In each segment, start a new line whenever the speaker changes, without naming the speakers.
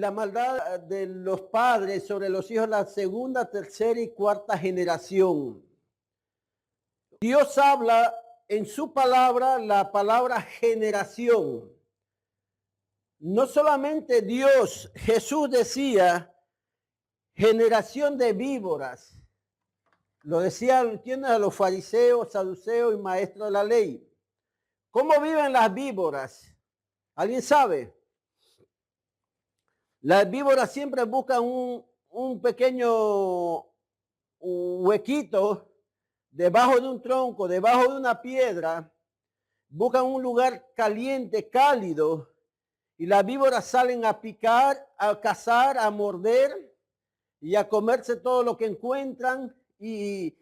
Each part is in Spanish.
la maldad de los padres sobre los hijos, la segunda, tercera y cuarta generación. Dios habla en su palabra, la palabra generación. No solamente Dios, Jesús decía generación de víboras. Lo decía, tiene a los fariseos, saduceos y maestros de la ley. ¿Cómo viven las víboras? ¿Alguien sabe? Las víboras siempre buscan un pequeño huequito debajo de un tronco, debajo de una piedra. Buscan un lugar caliente, cálido. Y las víboras salen a picar, a cazar, a morder y a comerse todo lo que encuentran y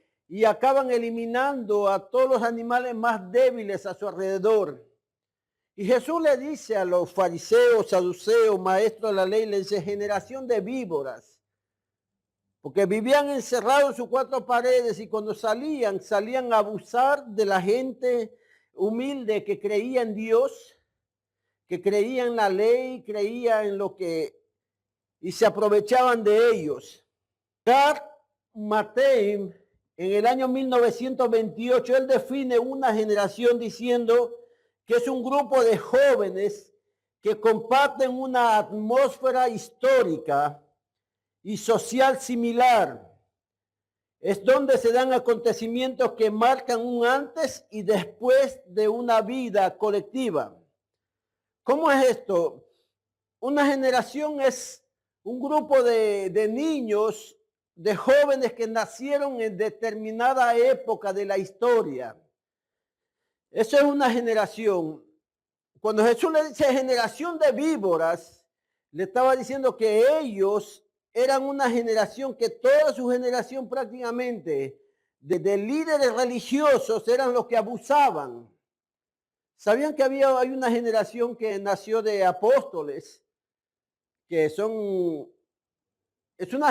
acaban eliminando a todos los animales más débiles a su alrededor. Y Jesús le dice a los fariseos, saduceos, maestros de la ley, le dice, generación de víboras, porque vivían encerrados en sus cuatro paredes y cuando salían a abusar de la gente humilde que creía en Dios, que creía en la ley, creía en lo que, y se aprovechaban de ellos. Karl Marx, en el año 1928, él define una generación diciendo que es un grupo de jóvenes que comparten una atmósfera histórica y social similar. Es donde se dan acontecimientos que marcan un antes y después de una vida colectiva. ¿Cómo es esto? Una generación es un grupo de niños, de jóvenes que nacieron en determinada época de la historia. Eso es una generación. Cuando Jesús le dice generación de víboras, le estaba diciendo que ellos eran una generación que toda su generación prácticamente de líderes religiosos eran los que abusaban. ¿Sabían que hay una generación que nació de apóstoles? Que es una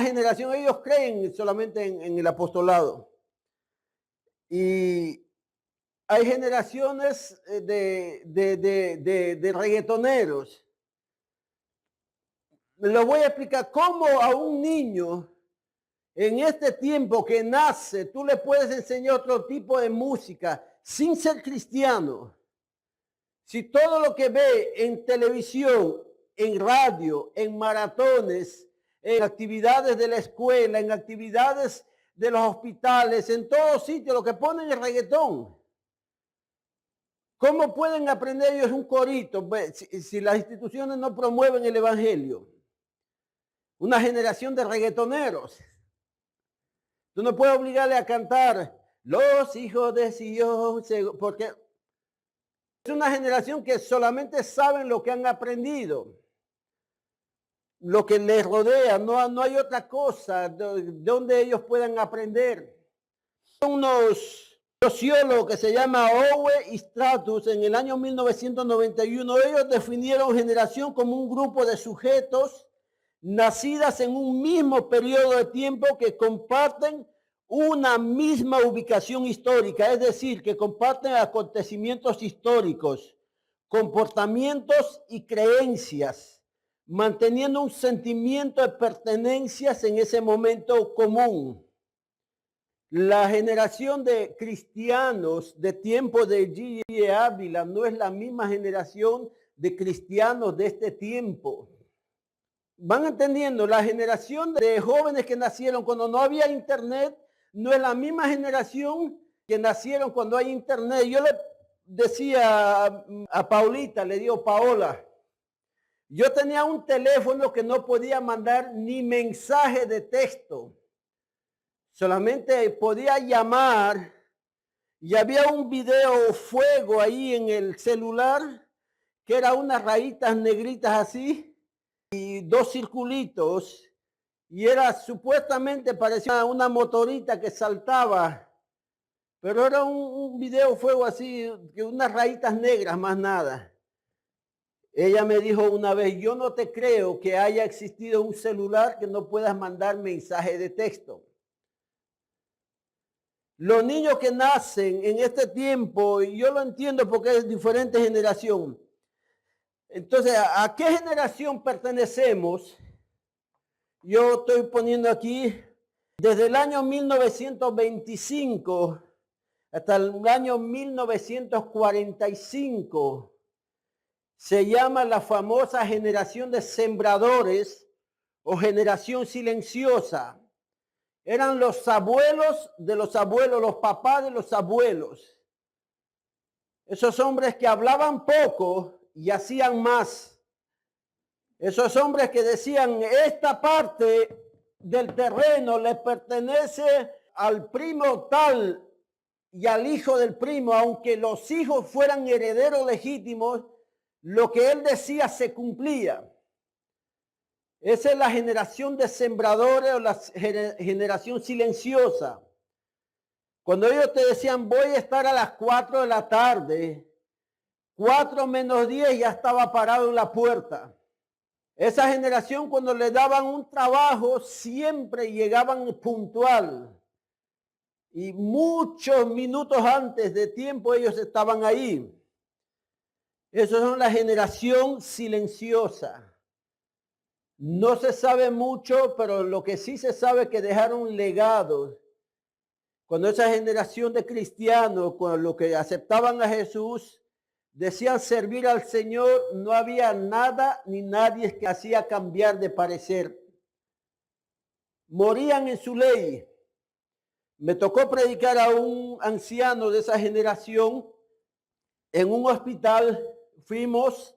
generación, ellos creen solamente en el apostolado. Y hay generaciones de reggaetoneros. Les voy a explicar cómo a un niño en este tiempo que nace, tú le puedes enseñar otro tipo de música sin ser cristiano. Si todo lo que ve en televisión, en radio, en maratones, en actividades de la escuela, en actividades de los hospitales, en todos sitios, lo que ponen es reggaetón. ¿Cómo pueden aprender ellos un corito si las instituciones no promueven el evangelio? Una generación de reggaetoneros. Tú no puedes obligarle a cantar los hijos de Sion, porque es una generación que solamente saben lo que han aprendido, lo que les rodea, no hay otra cosa donde ellos puedan aprender. Unos sociólogos que se llama Owe y Stratus en el año 1991, ellos definieron generación como un grupo de sujetos nacidas en un mismo periodo de tiempo que comparten una misma ubicación histórica, es decir, que comparten acontecimientos históricos, comportamientos y creencias, manteniendo un sentimiento de pertenencias en ese momento común. La generación de cristianos de tiempo de G. Ávila no es la misma generación de cristianos de este tiempo. Van entendiendo, la generación de jóvenes que nacieron cuando no había internet no es la misma generación que nacieron cuando hay internet. Yo le decía a Paulita, le digo, Paola, yo tenía un teléfono que no podía mandar ni mensaje de texto. Solamente podía llamar y había un video fuego ahí en el celular que era unas rayitas negritas así y dos circulitos y era supuestamente parecía una motorita que saltaba, pero era un video fuego así, que unas rayitas negras más nada. Ella me dijo una vez, yo no te creo que haya existido un celular que no puedas mandar mensaje de texto. Los niños que nacen en este tiempo, y yo lo entiendo porque es diferente generación, Entonces, ¿a qué generación pertenecemos? Yo estoy poniendo aquí, desde el año 1925 hasta el año 1945, se llama la famosa generación de sembradores o generación silenciosa. Eran los abuelos de los abuelos, los papás de los abuelos. Esos hombres que hablaban poco y hacían más. Esos hombres que decían, esta parte del terreno le pertenece al primo tal y al hijo del primo, aunque los hijos fueran herederos legítimos, lo que él decía se cumplía. Esa es la generación de sembradores o la generación silenciosa. Cuando ellos te decían, voy a estar a las 4 de la tarde, 4 menos 10 ya estaba parado en la puerta. Esa generación, cuando le daban un trabajo, siempre llegaban puntual. Y muchos minutos antes de tiempo ellos estaban ahí. Esos son la generación silenciosa. No se sabe mucho, pero lo que sí se sabe es que dejaron legados. Cuando esa generación de cristianos, cuando los que aceptaban a Jesús, decían servir al Señor, no había nada ni nadie que hacía cambiar de parecer. Morían en su ley. Me tocó predicar a un anciano de esa generación en un hospital. Fuimos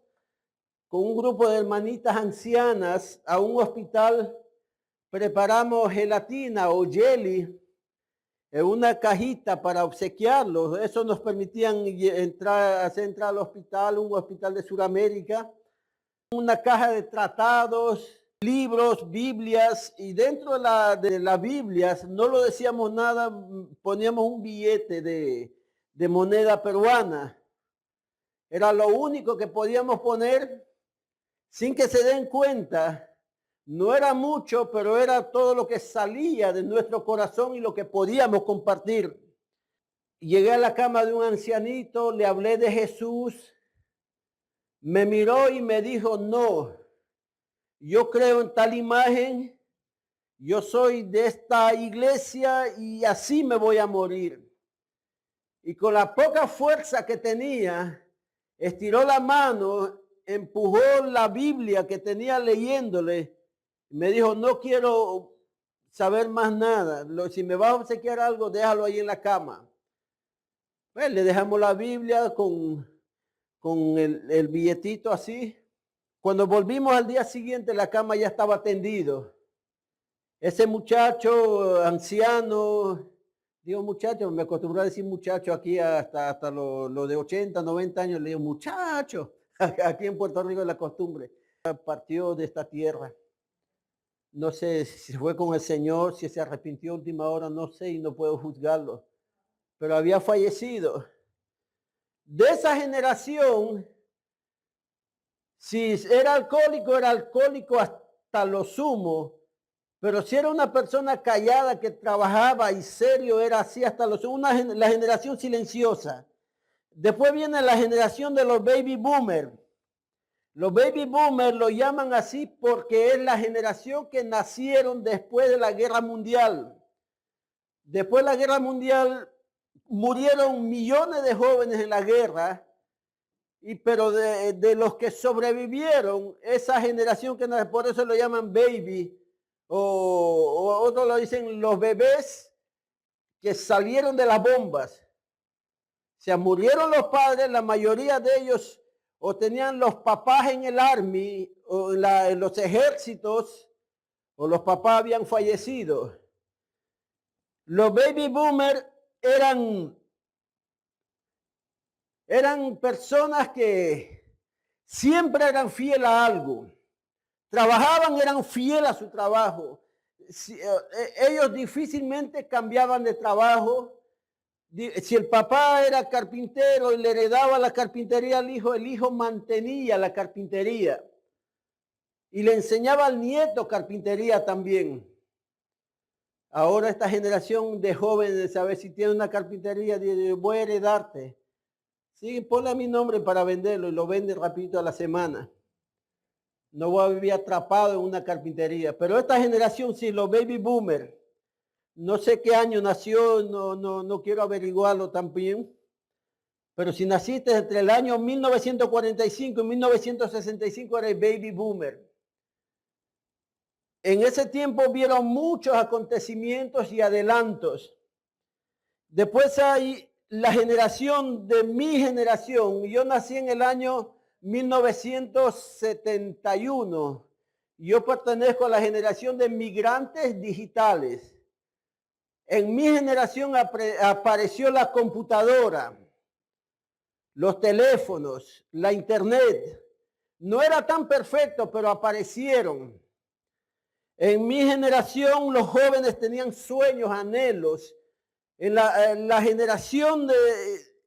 con un grupo de hermanitas ancianas a un hospital, preparamos gelatina o jelly en una cajita para obsequiarlos. Eso nos permitían hacer entrar al hospital, un hospital de Sudamérica, una caja de tratados, libros, Biblias, y dentro de las Biblias no lo decíamos nada, poníamos un billete de moneda peruana. Era lo único que podíamos poner sin que se den cuenta. No era mucho, pero era todo lo que salía de nuestro corazón y lo que podíamos compartir. Llegué a la cama de un ancianito, le hablé de Jesús, me miró y me dijo, no, yo creo en tal imagen, yo soy de esta iglesia y así me voy a morir. Y con la poca fuerza que tenía, estiró la mano, empujó la Biblia que tenía leyéndole, me dijo, no quiero saber más nada, si me vas a obsequiar algo, déjalo ahí en la cama. Pues le dejamos la Biblia con el billetito así. Cuando volvimos al día siguiente, la cama ya estaba tendido. Ese muchacho anciano, digo muchacho, me acostumbré a decir muchacho aquí hasta los de 80, 90 años, le digo muchacho. Aquí en Puerto Rico es la costumbre. Partió de esta tierra. No sé si fue con el Señor, si se arrepintió a última hora, no sé y no puedo juzgarlo. Pero había fallecido. De esa generación, si era alcohólico hasta lo sumo. Pero si era una persona callada que trabajaba y serio, era así hasta lo sumo. La generación silenciosa. Después viene la generación de los baby boomers. Los baby boomers lo llaman así porque es la generación que nacieron después de la guerra mundial. Después de la guerra mundial murieron millones de jóvenes en la guerra, pero de los que sobrevivieron, esa generación que por eso lo llaman baby, o otros lo dicen los bebés que salieron de las bombas. O sea, murieron los padres, la mayoría de ellos o tenían los papás en el army o en los ejércitos, o los papás habían fallecido. Los baby boomers eran personas que siempre eran fieles a algo. Trabajaban, eran fieles a su trabajo. Ellos difícilmente cambiaban de trabajo. Si el papá era carpintero y le heredaba la carpintería al hijo, el hijo mantenía la carpintería. Y le enseñaba al nieto carpintería también. Ahora esta generación de jóvenes, a ver si tiene una carpintería, dice, voy a heredarte. Sí, ponle a mi nombre para venderlo y lo vende rapidito a la semana. No voy a vivir atrapado en una carpintería. Pero esta generación, sí, los baby boomers, no sé qué año nació, no quiero averiguarlo también. Pero si naciste entre el año 1945 y 1965, eres baby boomer. En ese tiempo vieron muchos acontecimientos y adelantos. Después hay la generación de mi generación. Yo nací en el año 1971. Yo pertenezco a la generación de migrantes digitales. En mi generación apareció la computadora, los teléfonos, la internet. No era tan perfecto, pero aparecieron. En mi generación los jóvenes tenían sueños, anhelos. En la generación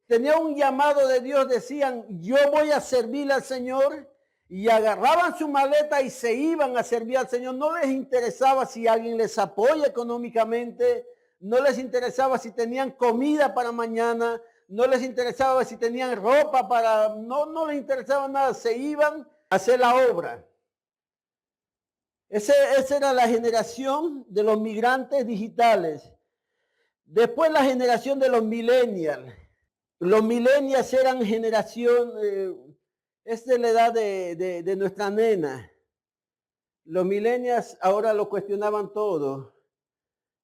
tenía un llamado de Dios, decían, yo voy a servir al Señor, y agarraban su maleta y se iban a servir al Señor. No les interesaba si alguien les apoya económicamente, no les interesaba si tenían comida para mañana, no les interesaba si tenían ropa para, no les interesaba nada, se iban a hacer la obra. Esa era la generación de los migrantes digitales. Después la generación de los millennials. Los millennials eran generación, es de la edad de nuestra nena. Los millennials ahora lo cuestionaban todo.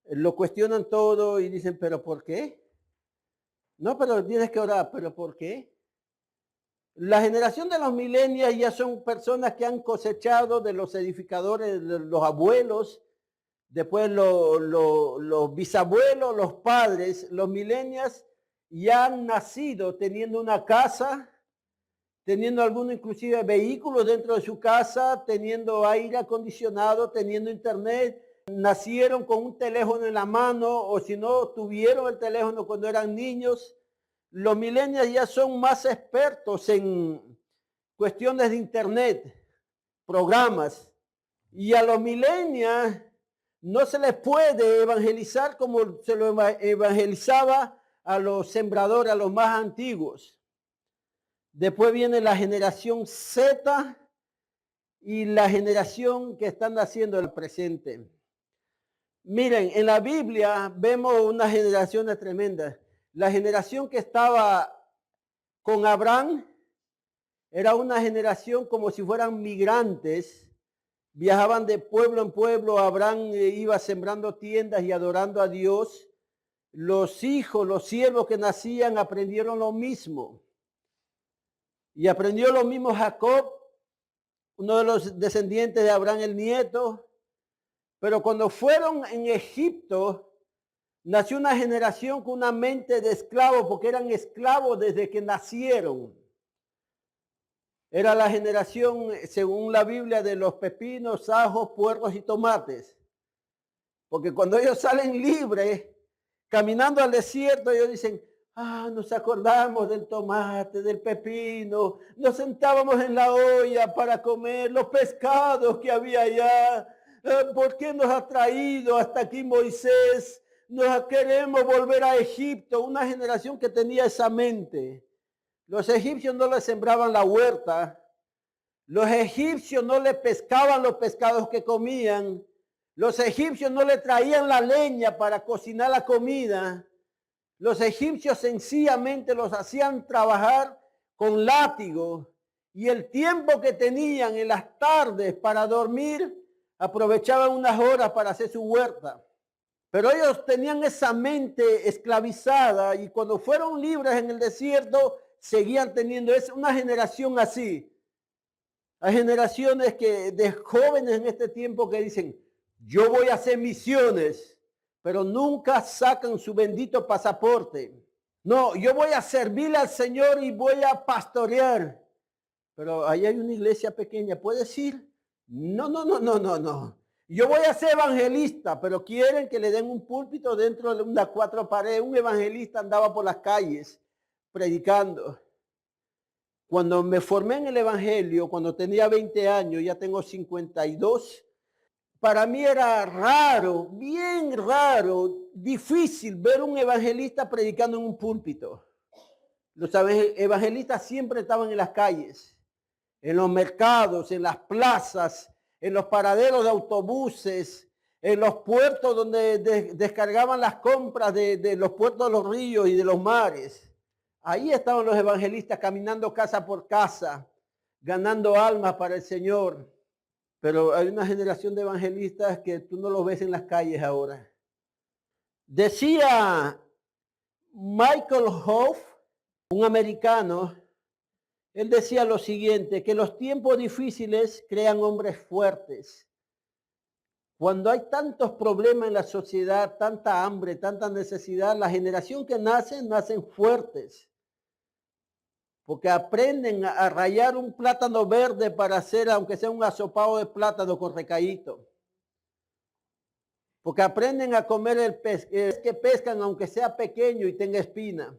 Lo cuestionan todo y dicen, ¿pero por qué? No, pero tienes que orar, ¿pero por qué? La generación de los millennials ya son personas que han cosechado de los edificadores, de los abuelos, después los bisabuelos, los padres. Los millennials ya han nacido teniendo una casa, teniendo algunos inclusive vehículos dentro de su casa, teniendo aire acondicionado, teniendo internet. Nacieron con un teléfono en la mano, o si no, tuvieron el teléfono cuando eran niños. Los millennials ya son más expertos en cuestiones de internet, programas. Y a los millennials no se les puede evangelizar como se lo evangelizaba a los sembradores, a los más antiguos. Después viene la generación Z y la generación que están naciendo en el presente. Miren, en la Biblia vemos unas generaciones tremendas. La generación que estaba con Abraham era una generación como si fueran migrantes. Viajaban de pueblo en pueblo. Abraham iba sembrando tiendas y adorando a Dios. Los hijos, los siervos que nacían aprendieron lo mismo. Y aprendió lo mismo Jacob, uno de los descendientes de Abraham, el nieto. Pero cuando fueron en Egipto, nació una generación con una mente de esclavos, porque eran esclavos desde que nacieron. Era la generación, según la Biblia, de los pepinos, ajos, puerros y tomates. Porque cuando ellos salen libres, caminando al desierto, ellos dicen, nos acordamos del tomate, del pepino, nos sentábamos en la olla para comer los pescados que había allá. ¿Por qué nos ha traído hasta aquí Moisés? Nos queremos volver a Egipto, una generación que tenía esa mente. Los egipcios no les sembraban la huerta, los egipcios no le pescaban los pescados que comían, los egipcios no le traían la leña para cocinar la comida. Los egipcios sencillamente los hacían trabajar con látigo, y el tiempo que tenían en las tardes para dormir, aprovechaban unas horas para hacer su huerta. Pero ellos tenían esa mente esclavizada, y cuando fueron libres en el desierto, seguían teniendo. Es una generación así. Hay generaciones de jóvenes en este tiempo que dicen, yo voy a hacer misiones, pero nunca sacan su bendito pasaporte. No, yo voy a servirle al Señor y voy a pastorear. Pero ahí hay una iglesia pequeña, ¿puedes ir? No. Yo voy a ser evangelista, pero quieren que le den un púlpito dentro de unas 4 paredes. Un evangelista andaba por las calles predicando. Cuando me formé en el evangelio, cuando tenía 20 años, ya tengo 52, para mí era raro, bien raro, difícil ver un evangelista predicando en un púlpito. Los evangelistas siempre estaban en las calles, en los mercados, en las plazas, en los paraderos de autobuses, en los puertos donde descargaban las compras de los puertos de los ríos y de los mares. Ahí estaban los evangelistas caminando casa por casa, ganando almas para el Señor. Pero hay una generación de evangelistas que tú no los ves en las calles ahora. Decía Michael Hoff, un americano, él decía lo siguiente, que los tiempos difíciles crean hombres fuertes. Cuando hay tantos problemas en la sociedad, tanta hambre, tanta necesidad, la generación que nacen fuertes. Porque aprenden a rallar un plátano verde para hacer, aunque sea un asopado de plátano con recadito. Porque aprenden a comer el pez que pescan, aunque sea pequeño y tenga espina.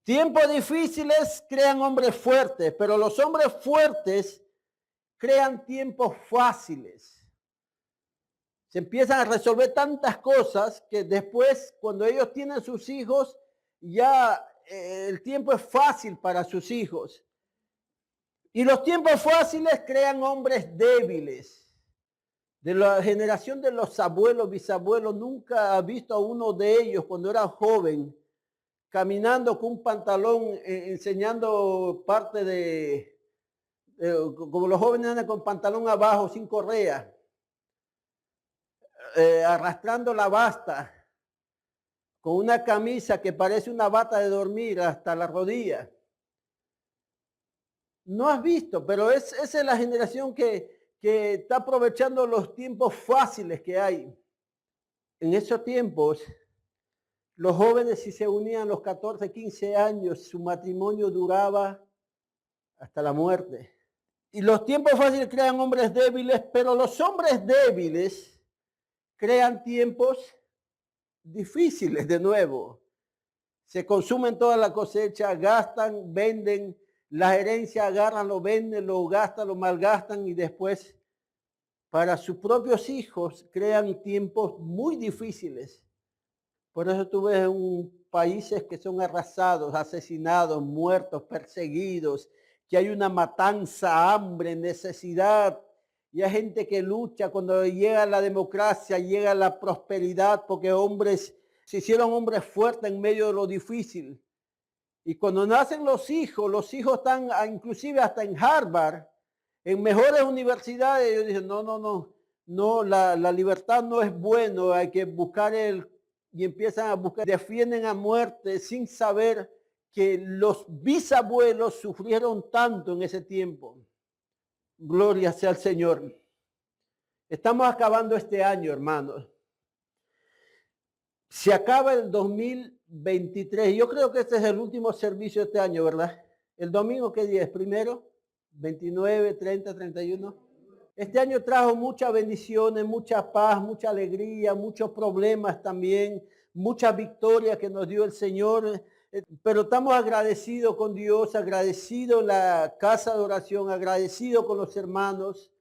Tiempos difíciles crean hombres fuertes, pero los hombres fuertes crean tiempos fáciles. Se empiezan a resolver tantas cosas que después, cuando ellos tienen sus hijos, ya el tiempo es fácil para sus hijos. Y los tiempos fáciles crean hombres débiles. De la generación de los abuelos, bisabuelos, nunca ha visto a uno de ellos cuando era joven caminando con un pantalón, enseñando parte como los jóvenes andan con pantalón abajo, sin correa, arrastrando la basta, con una camisa que parece una bata de dormir hasta la rodilla. No has visto, pero esa es la generación que está aprovechando los tiempos fáciles que hay. En esos tiempos, los jóvenes, si se unían a los 14, 15 años, su matrimonio duraba hasta la muerte. Y los tiempos fáciles crean hombres débiles, pero los hombres débiles crean tiempos difíciles de nuevo. Se consumen toda la cosecha, gastan, venden, la herencia agarran, lo venden, lo gastan, lo malgastan y después para sus propios hijos crean tiempos muy difíciles. Por eso tú ves países que son arrasados, asesinados, muertos, perseguidos, que hay una matanza, hambre, necesidad. Y hay gente que lucha cuando llega la democracia, llega la prosperidad, porque hombres se hicieron hombres fuertes en medio de lo difícil. Y cuando nacen los hijos están inclusive hasta en Harvard, en mejores universidades. Ellos dicen, no, la libertad no es bueno, hay que buscar y empiezan a buscar, defienden a muerte sin saber que los bisabuelos sufrieron tanto en ese tiempo. Gloria sea al Señor. Estamos acabando este año, hermanos. Se acaba el 2023. Yo creo que este es el último servicio de este año, ¿verdad? ¿El domingo qué día es? ¿Primero? ¿29, 30, 31? Este año trajo muchas bendiciones, mucha paz, mucha alegría, muchos problemas también, muchas victorias que nos dio el Señor. Pero estamos agradecidos con Dios, agradecidos en la casa de oración, agradecidos con los hermanos.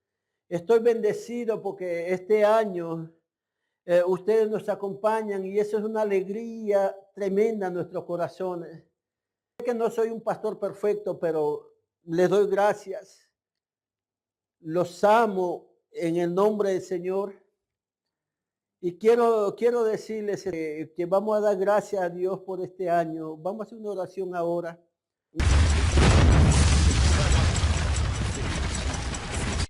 Estoy bendecido porque este año ustedes nos acompañan y eso es una alegría tremenda en nuestros corazones. Sé que no soy un pastor perfecto, pero les doy gracias. Los amo en el nombre del Señor. Y quiero decirles que vamos a dar gracias a Dios por este año. Vamos a hacer una oración ahora.